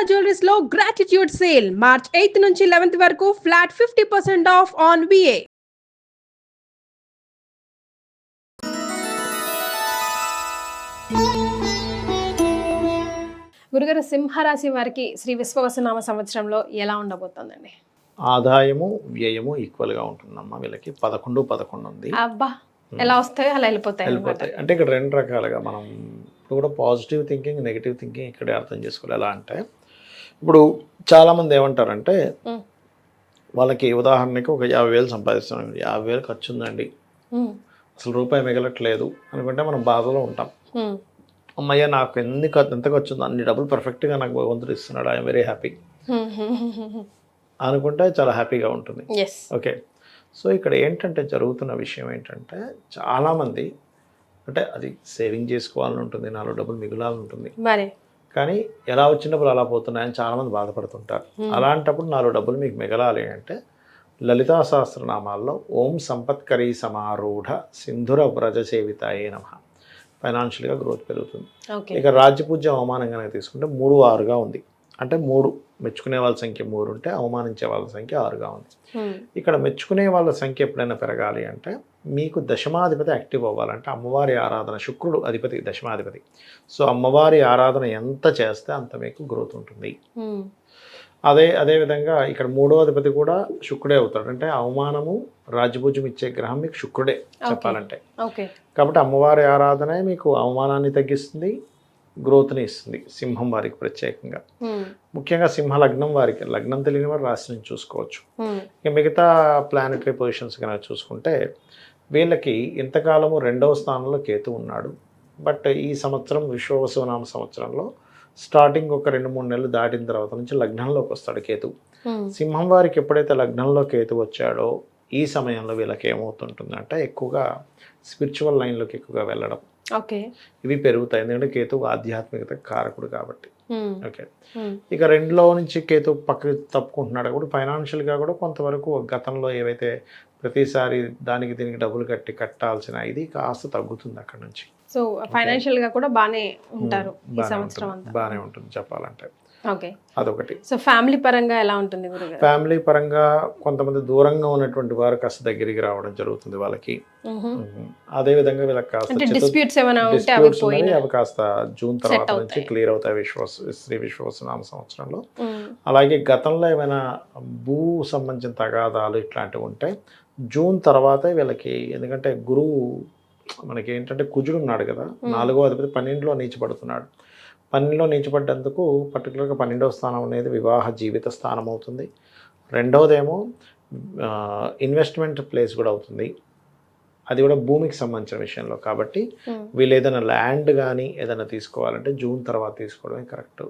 Jewelleries లో gratitude sale March 8 నుంచి 11 వరకు ఫ్లాట్ 50% ఆఫ్ ఆన్ విఏ. గురుగారు, సింహరాశి వారికి శ్రీ విశ్వవసునామ సంవత్సరంలో ఎలా ఉండబోతోందండి? ఆదాయము వ్యయము ఈక్వల్గా ఉంటుందమ్మా. వీళ్ళకి 11 ఉంది. అబ్బా, ఎలా వస్తాయో అలా వెళ్ళిపోతాయి. అంటే ఇక్కడ రెండు రకాలుగా మనం ఇప్పుడు కూడా పాజిటివ్ థింకింగ్, నెగిటివ్ థింకింగ్ ఇక్కడే అర్థం చేసుకోవాలి. ఎలా అంటే ఇప్పుడు చాలామంది ఏమంటారంటే వాళ్ళకి ఉదాహరణకి ఒక 50,000 సంపాదిస్తున్నాం, 50,000 ఖర్చు ఉందండి, అసలు రూపాయి మిగలట్లేదు అనుకుంటే మనం బాధలో ఉంటాం. అమ్మయ్య, నాకు ఎంత ఖర్చు ఉందో అన్ని డబ్బులు పర్ఫెక్ట్గా నాకు భగవంతుడు ఇస్తున్నాడు, ఐఎమ్ వెరీ హ్యాపీ అనుకుంటే చాలా హ్యాపీగా ఉంటుంది. ఓకే, సో ఇక్కడ ఏంటంటే జరుగుతున్న విషయం ఏంటంటే చాలామంది అంటే అది సేవింగ్ చేసుకోవాలని ఉంటుంది, నాలో డబ్బులు మిగులాలని ఉంటుంది, కానీ ఎలా వచ్చిన డబ్బులు అలా పోతున్నాయని చాలామంది బాధపడుతుంటారు. అలాంటప్పుడు నాలో డబ్బులు మీకు మిగలాలి అంటే లలితా సహస్రనామాల్లో ఓం సంపత్కరీ సమారూఢ సింధుర వ్రజ సేవితాయే నమః, ఫైనాన్షియల్గా గ్రోత్ పెరుగుతుంది. ఇక రాజ్యపూజ్య అవమానం కనుక తీసుకుంటే 3, 6గా ఉంది. అంటే 3 మెచ్చుకునే వాళ్ళ సంఖ్య 3 ఉంటే అవమానించే వాళ్ళ సంఖ్య 6గా ఉంది. ఇక్కడ మెచ్చుకునే వాళ్ళ సంఖ్య ఎప్పుడైనా పెరగాలి అంటే మీకు దశమాధిపతి యాక్టివ్ అవ్వాలంటే అమ్మవారి ఆరాధన, శుక్రుడు అధిపతి దశమాధిపతి, సో అమ్మవారి ఆరాధన ఎంత చేస్తే అంత మీకు గ్రోత్ ఉంటుంది. అదేవిధంగా ఇక్కడ 3వ అధిపతి కూడా శుక్రుడే అవుతాడు. అంటే అవమానము రాజ్యపూజ్యం ఇచ్చే గ్రహం మీకు శుక్రుడే చెప్పాలంటే. కాబట్టి అమ్మవారి ఆరాధనే మీకు అవమానాన్ని తగ్గిస్తుంది, గ్రోత్ని ఇస్తుంది. సింహం వారికి ప్రత్యేకంగా, ముఖ్యంగా సింహ లగ్నం వారికి, లగ్నం తెలియని వారు రాశి నుంచి చూసుకోవచ్చు. ఇక మిగతా ప్లానెటరీ పొజిషన్స్ కనుక చూసుకుంటే వీళ్ళకి ఇంతకాలము 2వ స్థానంలో కేతు ఉన్నాడు. బట్ ఈ సంవత్సరం విశ్వవసునామ సంవత్సరంలో స్టార్టింగ్ ఒక 2-3 నెలలు దాటిన తర్వాత నుంచి లగ్నంలోకి వస్తాడు కేతు. సింహం వారికి ఎప్పుడైతే లగ్నంలో కేతు వచ్చాడో ఈ సమయంలో వీళ్ళకి ఏమవుతుంటుందంటే ఎక్కువగా స్పిరిచువల్ లైన్లోకి ఎక్కువగా వెళ్ళడం ఇవి పెరుగుతాయి. ఎందుకంటే కేతు ఆధ్యాత్మికత కారకుడు కాబట్టి. ఓకే, ఇక 2లో నుంచి కేతు పక్కకి తప్పుకుంటున్నాడు కాబట్టి ఫైనాన్షియల్గా కూడా కొంతవరకు గతంలో ఏవైతే ప్రతిసారి దానికి దీనికి డబ్బులు కట్టాల్సిన ఇది కాస్త తగ్గుతుంది అక్కడ నుంచి. సో ఫైనాన్షియల్ గా కూడా బాగానే ఉంటారు ఈ సంవత్సరం అంతా. బాగానే ఉంటుంది చెప్పాలంటే. ఓకే, అదొకటి. సో ఫ్యామిలీ పరంగా ఎలా ఉంటుంది? ఫ్యామిలీ పరంగా కొంతమంది దూరంగా ఉన్నటువంటి వారు కాస్త దగ్గరికి రావడం జరుగుతుంది వాళ్ళకి. అదేవిధంగా వీళ్ళకి కాస్త డిస్ప్యూట్స్ అవి కాస్త జూన్ తర్వాత నుంచి క్లియర్ అవుతాయి శ్రీ విశ్వవసునామ సంవత్సరంలో. అలాగే గతంలో ఏమైనా భూ సంబంధించిన తగాదాలు ఇట్లాంటివి ఉంటే జూన్ తర్వాతే వీళ్ళకి, ఎందుకంటే గురువు మనకి ఏంటంటే కుజుడు ఉన్నాడు కదా, 4వ అధిపతి 12లో నీచపడుతున్నాడు. 12లో నీచపడ్డందుకు పర్టికులర్గా 12వ స్థానం అనేది వివాహ జీవిత స్థానం అవుతుంది. 2వదేమో ఇన్వెస్ట్మెంట్ ప్లేస్ కూడా అవుతుంది, అది కూడా భూమికి సంబంధించిన విషయంలో. కాబట్టి వీళ్ళు ఏదైనా ల్యాండ్ కానీ ఏదైనా తీసుకోవాలంటే జూన్ తర్వాత తీసుకోవడమే కరెక్ట్.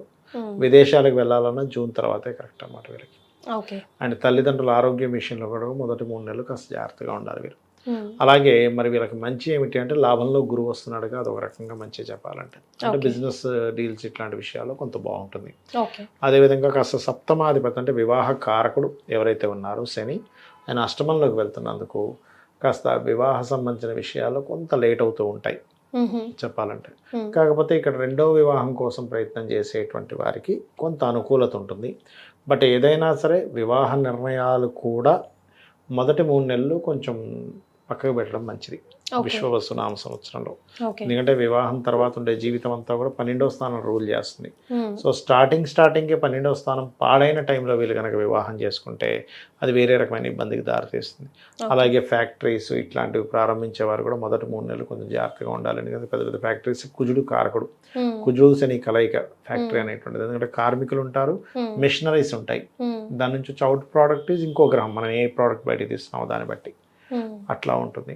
విదేశాలకు వెళ్ళాలన్నా జూన్ తర్వాతే కరెక్ట్ అన్నమాట వీళ్ళకి. అండ్ తల్లిదండ్రుల ఆరోగ్యం విషయంలో కూడా మొదటి 3 నెలలు కాస్త జాగ్రత్తగా ఉండాలి వీరు. అలాగే మరి వీళ్ళకి మంచి ఏమిటి అంటే లాభంలో గురువు వస్తున్నాడుగా, అదొక రకంగా మంచి చెప్పాలంటే. అంటే బిజినెస్ డీల్స్ ఇట్లాంటి విషయాల్లో కొంత బాగుంటుంది. అదేవిధంగా కాస్త సప్తమాధిపతి అంటే వివాహ కారకుడు ఎవరైతే ఉన్నారో శని, ఆయన అష్టమంలోకి వెళ్తున్నందుకు కాస్త వివాహ సంబంధించిన విషయాల్లో కొంత లేట్ అవుతూ ఉంటాయి చెప్పాలంటే. కాకపోతే ఇక్కడ 2వ వివాహం కోసం ప్రయత్నం చేసేటువంటి వారికి కొంత అనుకూలత ఉంటుంది. బట్ ఏదైనా సరే వివాహ నిర్ణయాలు కూడా మొదటి 3 నెలలు కొంచెం పక్కకు పెట్టడం మంచిది విశ్వవసునామ సంవత్సరంలో. ఎందుకంటే వివాహం తర్వాత ఉండే జీవితం అంతా కూడా 12వ స్థానం రూల్ చేస్తుంది. సో స్టార్టింగే 12వ స్థానం పాడైన టైంలో వీళ్ళు కనుక వివాహం చేసుకుంటే అది వేరే రకమైన ఇబ్బందికి దారితీస్తుంది. అలాగే ఫ్యాక్టరీస్ ఇట్లాంటివి ప్రారంభించేవారు కూడా మొదటి 3 నెలలు కొంచెం జాగ్రత్తగా ఉండాలి. ఎందుకంటే పెద్ద పెద్ద ఫ్యాక్టరీస్ కుజుడు కారకుడు, కుజుడు శని కలయిక ఫ్యాక్టరీ అనేటువంటిది. ఎందుకంటే కార్మికులు ఉంటారు, మెషినరీస్ ఉంటాయి, దాని నుంచి వచ్చే అవుట్ ప్రోడక్ట్ ఇంకో గ్రహం, మనం ఏ ప్రోడక్ట్ బయట తీస్తున్నామో దాన్ని బట్టి అట్లా ఉంటుంది.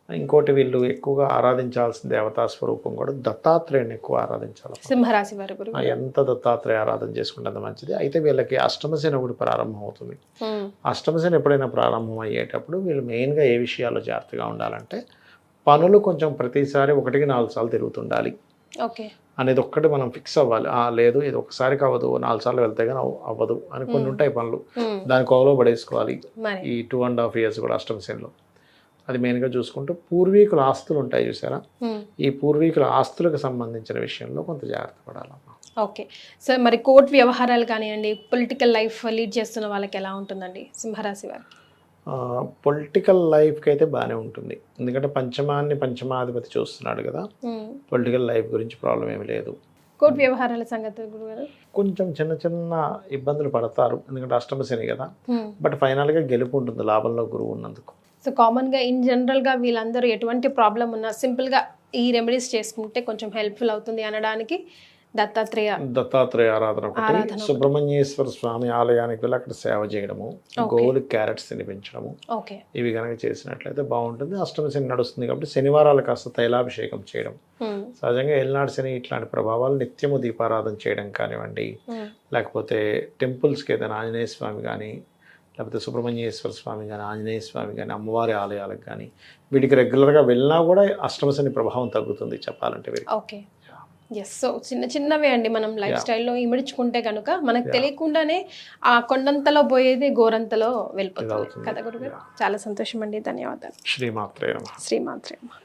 ఇంకోటి వీళ్ళు ఎక్కువగా ఆరాధించాల్సిన దేవతా స్వరూపం కూడా దత్తాత్రేయుని ఎక్కువ ఆరాధించాలి. సింహరాశి వారు ఎంత దత్తాత్రేయ ఆరాధన చేసుకుంటే అంత మంచిది. అయితే వీళ్ళకి అష్టమశని ఒకటి ప్రారంభం అవుతుంది. అష్టమశని ఎప్పుడైనా ప్రారంభం అయ్యేటప్పుడు వీళ్ళు మెయిన్గా ఏ విషయాల్లో జాగ్రత్తగా ఉండాలంటే పనులు కొంచెం ప్రతిసారి 1-4 సార్లు తిరుగుతుండాలి అనేది ఒక్కటి మనం ఫిక్స్ అవ్వాలి. లేదు ఇది ఒకసారికి అవ్వదు, 4 సార్లు వెళ్తే కానీ అవ్వదు అని కొన్ని ఉంటాయి పనులు, దాని కోవలో పడేసుకోవాలి. ఈ 2.5 years కూడా అష్టమశనిలో అది మెయిన్గా చూసుకుంటూ పూర్వీకుల ఆస్తులు ఉంటాయి చూసారా, ఈ పూర్వీకుల ఆస్తులకు సంబంధించిన విషయంలో కొంత జాగ్రత్త పడాలమ్మా. ఓకే. సో మరి కోర్టు వ్యవహారాలు కానివ్వండి, పొలిటికల్ లైఫ్ లీడ్ చేస్తున్న వాళ్ళకి ఎలా ఉంటుందండి సింహరాశి వారు? పొలిటికల్ లైఫ్కి అయితే బాగానే ఉంటుంది, ఎందుకంటే పంచమాధిపతి చూస్తున్నాడు కదా, పొలిటికల్ లైఫ్ గురించి ప్రాబ్లం ఏమి లేదు. కోర్టు వ్యవహారాల సంగతి గురుగారు కొంచెం చిన్న చిన్న ఇబ్బందులు పడతారు, ఎందుకంటే అష్టమ శని కదా, బట్ ఫైనల్గా గెలుపు ఉంటుంది లాభంలో గురువు ఉన్నందుకు. సో కామన్గా ఇన్ జనరల్గా వీళ్ళందరూ ఎటువంటి ప్రాబ్లం ఉన్నా సింపుల్గా ఈ రెమెడీస్ చేసుకుంటే కొంచెం హెల్ప్ఫుల్ అవుతుంది అనడానికి దత్తాత్రేయ ఆరాధన ఒకటి, సుబ్రహ్మణ్యేశ్వర స్వామి ఆలయానికి వెళ్ళి అక్కడ సేవ చేయడము, గోవులకి క్యారెట్స్ తినిపించడము, ఇవి కనుక చేసినట్లయితే బాగుంటుంది. అష్టమ శని నడుస్తుంది కాబట్టి శనివారాలు కాస్త తైలాభిషేకం చేయడం, సహజంగా ఏలినాడు శని ఇట్లాంటి ప్రభావాలు నిత్యము దీపారాధన చేయడం కానివ్వండి, లేకపోతే టెంపుల్స్కి ఏదైనా ఆంజనేయ స్వామి కానీ, లేకపోతే సుబ్రహ్మణ్యేశ్వర స్వామి కానీ, ఆంజనేయ స్వామి కానీ, అమ్మవారి ఆలయాలకు కానీ వీటికి రెగ్యులర్గా వెళ్ళినా కూడా అష్టమ శని ప్రభావం తగ్గుతుంది చెప్పాలంటే వీరికి. ఓకే. ఎస్. సో చిన్న చిన్నవే అండి, మనం లైఫ్ స్టైల్లో ఇమిడ్చుకుంటే కనుక మనకు తెలియకుండానే ఆ కొండంతలో పోయేది గోరంతలో వెళ్ళిపోతుంది కదా గురుగారు. చాలా సంతోషం అండి, ధన్యవాదాలు. శ్రీమాత్రే నమః. శ్రీమాత్రే నమః.